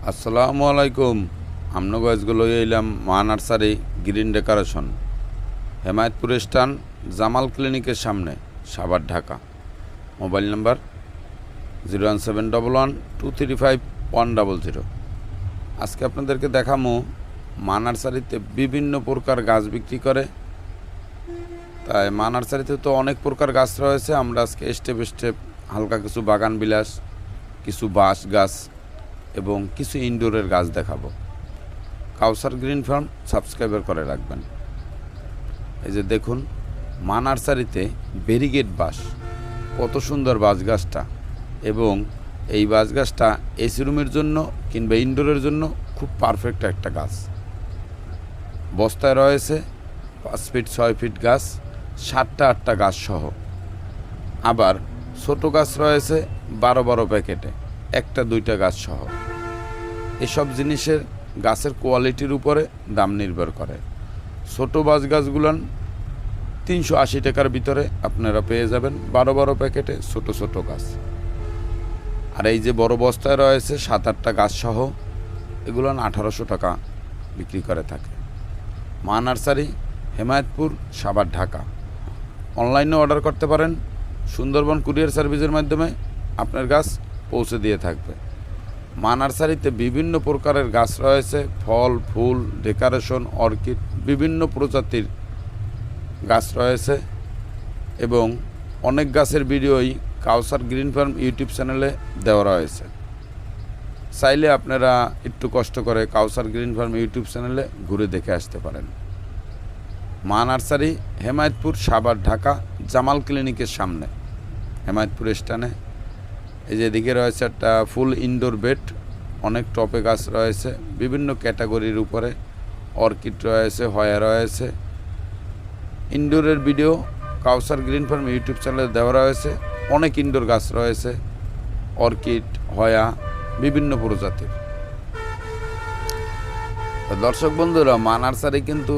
আসসালামু আলাইকুম। আমরা গাছগুলো এলাম মা নার্সারি গ্রিন ডেকোরেশন, হেমায়তপুর স্টান, জামাল ক্লিনিকের সামনে, সাভার, ঢাকা। Mobile number 01711235100। আজকে আপনাদেরকে দেখাবো মা নার্সারিতে বিভিন্ন প্রকার গাছ বিক্রি করে। তাই মা নার্সারিতে তো অনেক প্রকার গাছ রয়েছে। আমরা আজকে স্টেপ স্টেপ হালকা কিছু বাগান বিলাস, কিছু বাঁশ গাছ এবং কিছু ইনডোরের গাছ দেখাবো। কাউসার গ্রিন ফার্ম সাবস্ক্রাইবার করে রাখবেন। এই যে দেখুন, মা নার্সারিতে ব্যারিকেড বাঁশ, কত সুন্দর বাঁশ গাছটা। এবং এই বাঁশ গাছটা এসি রুমের জন্য কিংবা ইনডোরের জন্য খুব পারফেক্ট একটা গাছ। বস্তায় রয়েছে 5 ফিট 6 ফিট গাছ, 7টা 8টা গাছ সহ। আবার ছোটো গাছ রয়েছে 12 প্যাকেটে, 1টা 2টা গাছ সহ। এসব জিনিসের গাছের কোয়ালিটির উপরে দাম নির্ভর করে। ছোটো বাঁশ গাছগুলো 380 টাকার ভিতরে আপনারা পেয়ে যাবেন 12 প্যাকেটে ছোটো ছোটো গাছ। আর এই যে বড় বস্তায় রয়েছে 7-8টা গাছ সহ, এগুলো 1800 টাকা বিক্রি করে থাকে। মা নার্সারি, হেমায়তপুর, সাভার, ঢাকা। অনলাইনে অর্ডার করতে পারেন। সুন্দরবন কুরিয়ার সার্ভিসের মাধ্যমে আপনার গাছ পৌঁছে দিয়ে থাকবে। মা নার্সারিতে বিভিন্ন প্রকারের গাছ রয়েছে, ফল, ফুল, ডেকোরেশন, অর্কিড, বিভিন্ন প্রজাতির গাছ রয়েছে। এবং অনেক গাছের ভিডিওই কাউসার গ্রিন ফার্ম ইউটিউব চ্যানেলে দেওয়া রয়েছে। চাইলে আপনারা একটু কষ্ট করে কাউসার গ্রিন ফার্ম ইউটিউব চ্যানেলে ঘুরে দেখে আসতে পারেন। মা নার্সারি, হেমায়তপুর, সাভার, ঢাকা, জামাল ক্লিনিকের সামনে, হেমায়তপুর স্টানে। এই যে এদিকে রয়েছে একটা ফুল ইনডোর বেড, অনেক টপে গাছ রয়েছে বিভিন্ন ক্যাটাগরির উপরে। অর্কিড রয়েছে, হয়া রয়েছে। ইনডোরের ভিডিও কাউসার গ্রিন ফার্ম ইউটিউব চ্যানেলে দেওয়া রয়েছে। অনেক ইনডোর গাছ রয়েছে, অর্কিড, হয়া, বিভিন্ন প্রজাতির। দর্শক বন্ধুরা, মা নার্সারি কিন্তু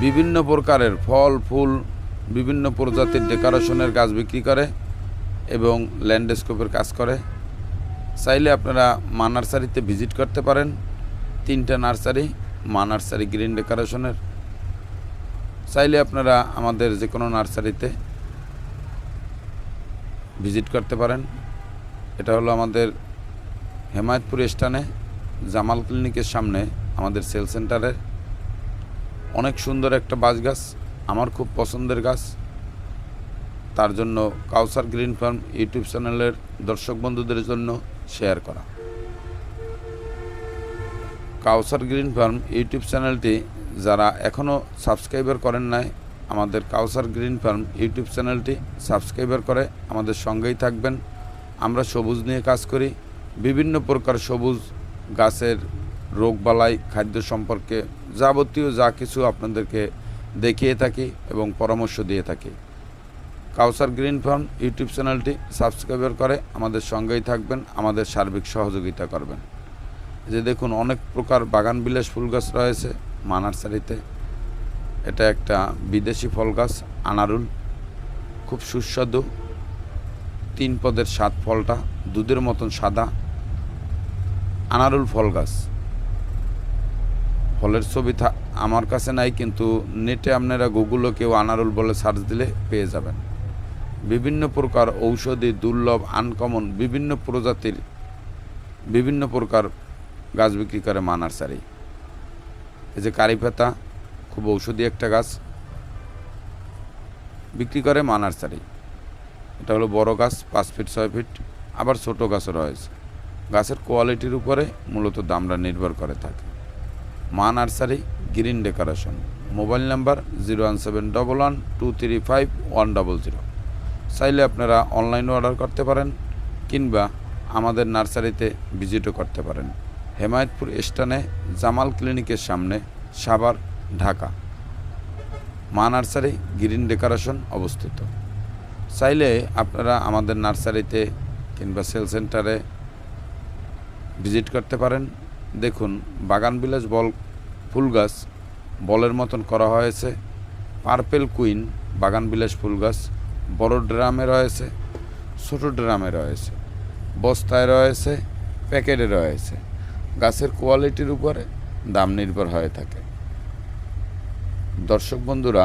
বিভিন্ন প্রকারের ফল, ফুল, বিভিন্ন প্রজাতির ডেকোরেশনের গাছ বিক্রি করে এবং ল্যান্ডস্কেপের কাজ করে। চাইলে আপনারা মা নার্সারিতে ভিজিট করতে পারেন। 3টা নার্সারি মা নার্সারি গ্রিন ডেকোরেশনের। চাইলে আপনারা আমাদের যে কোনো নার্সারিতে ভিজিট করতে পারেন। এটা হলো আমাদের হেমায়তপুর স্টানে, জামাল ক্লিনিকের সামনে আমাদের সেল সেন্টারে। অনেক সুন্দর একটা বাঁশ গাছ, আমার খুব পছন্দের গাছ। তার জন্য কাউসার গ্রিন ফার্ম ইউটিউব চ্যানেলের দর্শক বন্ধুদের জন্য শেয়ার করা। কাউসার গ্রিন ফার্ম ইউটিউব চ্যানেলটি যারা এখনও সাবস্ক্রাইবার করেন নাই, আমাদের কাউসার গ্রিন ফার্ম ইউটিউব চ্যানেলটি সাবস্ক্রাইবার করে আমাদের সঙ্গেই থাকবেন। আমরা সবুজ নিয়ে কাজ করি। বিভিন্ন প্রকার সবুজ গাছের রোগবালাই, খাদ্য সম্পর্কে যাবতীয় যা কিছু আপনাদেরকে দেখিয়ে থাকি এবং পরামর্শ দিয়ে থাকি। কাউসার গ্রিন ফার্ম ইউটিউব চ্যানেলটি সাবস্ক্রাইবার করে আমাদের সঙ্গেই থাকবেন, আমাদের সার্বিক সহযোগিতা করবেন। যে দেখুন, অনেক প্রকার বাগান বিলাস ফুল গাছ রয়েছে মা নার্সারিতে। এটা একটা বিদেশি ফল গাছ, আনারুল, খুব সুস্বাদু, 3 পদের স্বাদ। ফলটা দুধের মতন সাদা, আনারুল ফল গাছ। ফলের ছবি আমার কাছে নাই, কিন্তু নেটে আপনারা গুগলে কেউ আনারুল বলে সার্চ দিলে পেয়ে যাবেন। বিভিন্ন প্রকার ঔষধি, দুর্লভ, আনকমন, বিভিন্ন প্রজাতির বিভিন্ন প্রকার গাছ বিক্রি করে মা নার্সারি। এই যে কারি পাতা, খুব ঔষধি একটা গাছ, বিক্রি করে মা নার্সারি। এটা হলো বড় গাছ, 5 ফিট 6 ফিট। আবার ছোটো গাছও রয়েছে। গাছের কোয়ালিটির উপরে মূলত দামটা নির্ভর করে থাকে। মা nursery green decoration. Mobile number 01711235100। চাইলে আপনারা অনলাইনে অর্ডার করতে পারেন কিংবা আমাদের নার্সারিতে ভিজিটও করতে পারেন। হেমায়তপুর স্টানে, জামাল ক্লিনিকের সামনে, সাভার, ঢাকা। মা নার্সারি গ্রিন ডেকোরেশন অবস্থিত। চাইলে আপনারা আমাদের নার্সারিতে কিংবা সেল সেন্টারে ভিজিট করতে পারেন। দেখুন, বাগান বিলাস বল ফুল গাছ বলের মতন করা হয়েছে। পার্পেল কুইন বাগান বিলাস ফুল গাছ বড় ড্রামে রয়েছে, ছোট ড্রামে রয়েছে, বস্তায় রয়েছে, প্যাকেটে রয়েছে। গাছের কোয়ালিটির উপরে দাম নির্ভর হয়ে থাকে। দর্শক বন্ধুরা,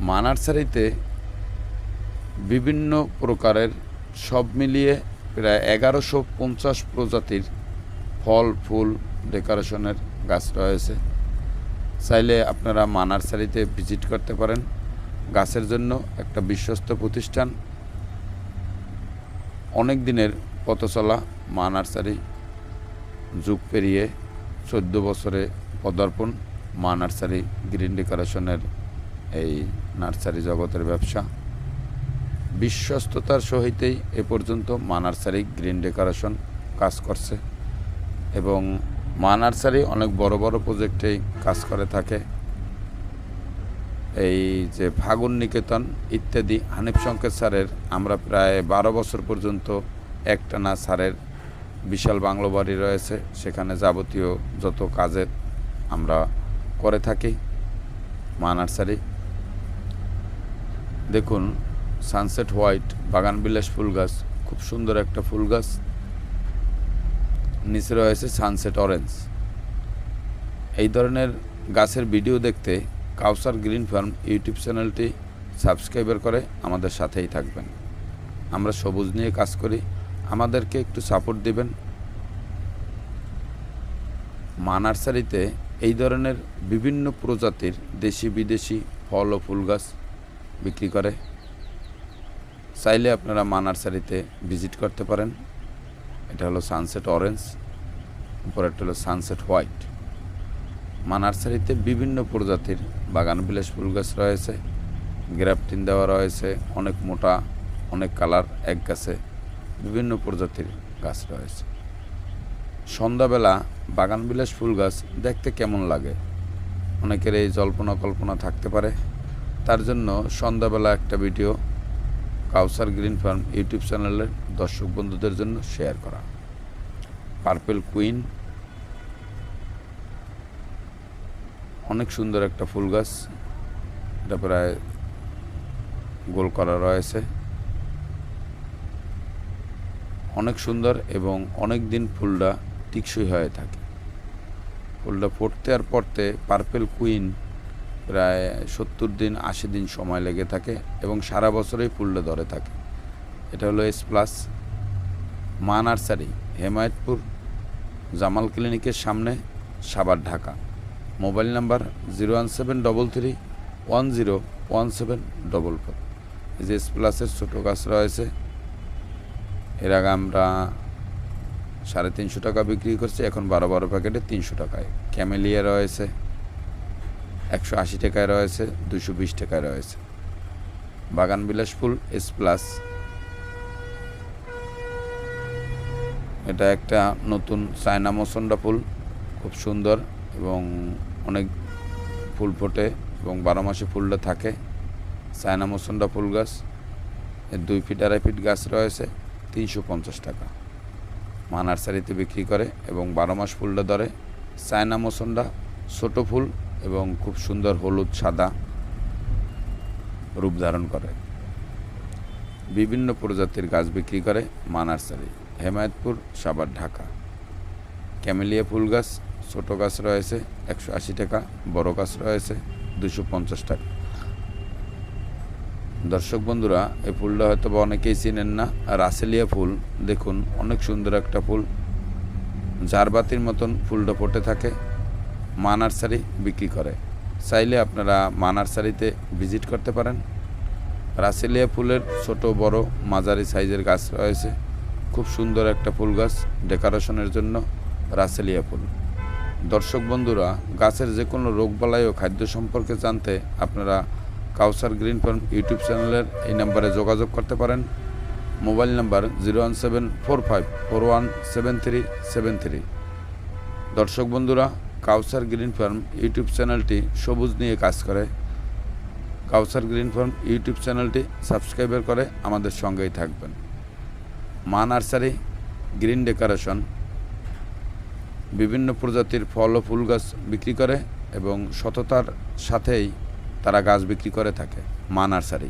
মা নার্সারিতে বিভিন্ন প্রকারের সব মিলিয়ে প্রায় 1150 প্রজাতির ফল ফুল ডেকোরেশনের গাছ রয়েছে। চাইলে আপনারা মা নার্সারিতে ভিজিট করতে পারেন। গাছের জন্য একটা বিশ্বস্ত প্রতিষ্ঠান, অনেক দিনের পথ চলা মা নার্সারি, যুগ পেরিয়ে 14 বছরে পদার্পণ মা নার্সারি গ্রিন ডেকোরেশনের এই নার্সারি জগতের ব্যবসা। বিশ্বস্ততার সহিতেই এ পর্যন্ত মা নার্সারি গ্রিন ডেকোরেশন কাজ করছে এবং মা নার্সারি অনেক বড় বড় প্রজেক্টেই কাজ করে থাকে। এই যে ফাগুন নিকেতন ইত্যাদি হানিফ সংকেত স্যারের আমরা প্রায় 12 বছর পর্যন্ত একটানা স্যারের বিশাল বাংলো বাড়ি রয়েছে, সেখানে যাবতীয় যত কাজের আমরা করে থাকি মা নার্সারি। দেখুন, সানসেট হোয়াইট বাগানবিলাস ফুল গাছ, খুব সুন্দর একটা ফুল গাছ। নিচে রয়েছে সানসেট অরেঞ্জ। এই ধরনের গাছের ভিডিও দেখতে কাউসার গ্রিন ফার্ম ইউটিউব চ্যানেলটি সাবস্ক্রাইবার করে আমাদের সাথেই থাকবেন। আমরা সবুজ নিয়ে কাজ করি, আমাদেরকে একটু সাপোর্ট দিবেন। মা নার্সারিতে এই ধরনের বিভিন্ন প্রজাতির দেশি বিদেশি ফল ও ফুল গাছ বিক্রি করে। চাইলে আপনারা মা নার্সারিতে ভিজিট করতে পারেন। এটা হলো সানসেট অরেঞ্জ, উপরেরটা হলো সানসেট হোয়াইট। মা নার্সারিতে বিভিন্ন প্রজাতির বাগানবিলাস ফুল গাছ রয়েছে, গ্রাফটিন দেওয়া রয়েছে, অনেক মোটা অনেক কালার এক গাছে বিভিন্ন প্রজাতির গাছ রয়েছে। সন্ধ্যাবেলা বাগানবিলাস ফুল গাছ দেখতে কেমন লাগে অনেকের এই জল্পনা কল্পনা থাকতে পারে, তার জন্য সন্ধ্যাবেলা একটা ভিডিও কাউসার গ্রিন ফার্ম ইউটিউব চ্যানেলের দর্শক বন্ধুদের জন্য শেয়ার করা। পার্পেল কুইন, অনেক সুন্দর একটা ফুল গাছ, এটা প্রায় গোল করা রয়েছে, অনেক সুন্দর এবং অনেক দিন ফুলটা টিকসই হয়ে থাকে। ফুলটা ফুটতে আর পড়তে পার্পেল কুইন প্রায় 70 দিন 80 দিন সময় লেগে থাকে এবং সারা বছরই ফুলটা ধরে থাকে। এটা হলো এস প্লাস। মা নার্সারি, হেমায়তপুর জামাল ক্লিনিকের সামনে, সাভার, ঢাকা। Mobile number 01733101744। এই যে এস প্লাসের ছোটো গাছ রয়েছে, এর আগে আমরা 350 টাকা বিক্রি করছি, এখন 12 প্যাকেটে 300 টাকায়। ক্যামেলিয়া রয়েছে 180 টাকায় রয়েছে, 220 টাকায় রয়েছে। বাগানবিলাস ফুল এস প্লাস, এটা একটা নতুন চায়না মসন্ডা ফুল, খুব সুন্দর এবং অনেক ফুল ফোটে এবং 12 মাসে ফুলটা থাকে। চায়না মসন্ডা ফুল গাছ, এর 2 ফিট 2.5 ফিট গাছ রয়েছে, 350 টাকা মা নার্সারিতে বিক্রি করে এবং 12 মাস ফুলটা ধরে। চায়না মসন্ডা ছোটো ফুল এবং খুব সুন্দর হলুদ সাদা রূপ ধারণ করে। বিভিন্ন প্রজাতির গাছ বিক্রি করে মা নার্সারি, হেমায়তপুর, সাভার, ঢাকা। ক্যামেলিয়া ফুল গাছ, ছোটো গাছ রয়েছে 180 টাকা, বড় গাছ রয়েছে 250 টাকা। দর্শক বন্ধুরা, এই ফুলটা হয়তো বা অনেকেই চিনেন না। রাসেলিয়া ফুল দেখুন, অনেক সুন্দর একটা ফুল, ঝাড়বাতির মতন ফুলটা ফুটে থাকে। মা নার্সারি বিক্রি করে, চাইলে আপনারা মা নার্সারিতে ভিজিট করতে পারেন। রাসেলিয়া ফুলের ছোট বড় মাঝারি সাইজের গাছ রয়েছে, খুব সুন্দর একটা ফুল গাছ ডেকোরেশনের জন্য রাসেলিয়া ফুল। দর্শক বন্ধুরা, গাছের যে কোনো রোগবালাই ও খাদ্য সম্পর্কে জানতে আপনারা কাউসার গ্রিন ফার্ম ইউটিউব চ্যানেলের এই নাম্বারে যোগাযোগ করতে পারেন। Mobile number 01745417373। দর্শক বন্ধুরা, কাউসার গ্রিন ফার্ম ইউটিউব চ্যানেলটি সবুজ নিয়ে কাজ করে। কাউসার গ্রিন ফার্ম ইউটিউব চ্যানেলটি সাবস্ক্রাইবার করে আমাদের সঙ্গেই থাকবেন। মা নার্সারি গ্রিন ডেকোরেশন বিভিন্ন প্রজাতির ফল ও ফুল গাছ বিক্রি করে এবং সততার সাথেই তারা গাছ বিক্রি করে থাকে মা নার্সারি।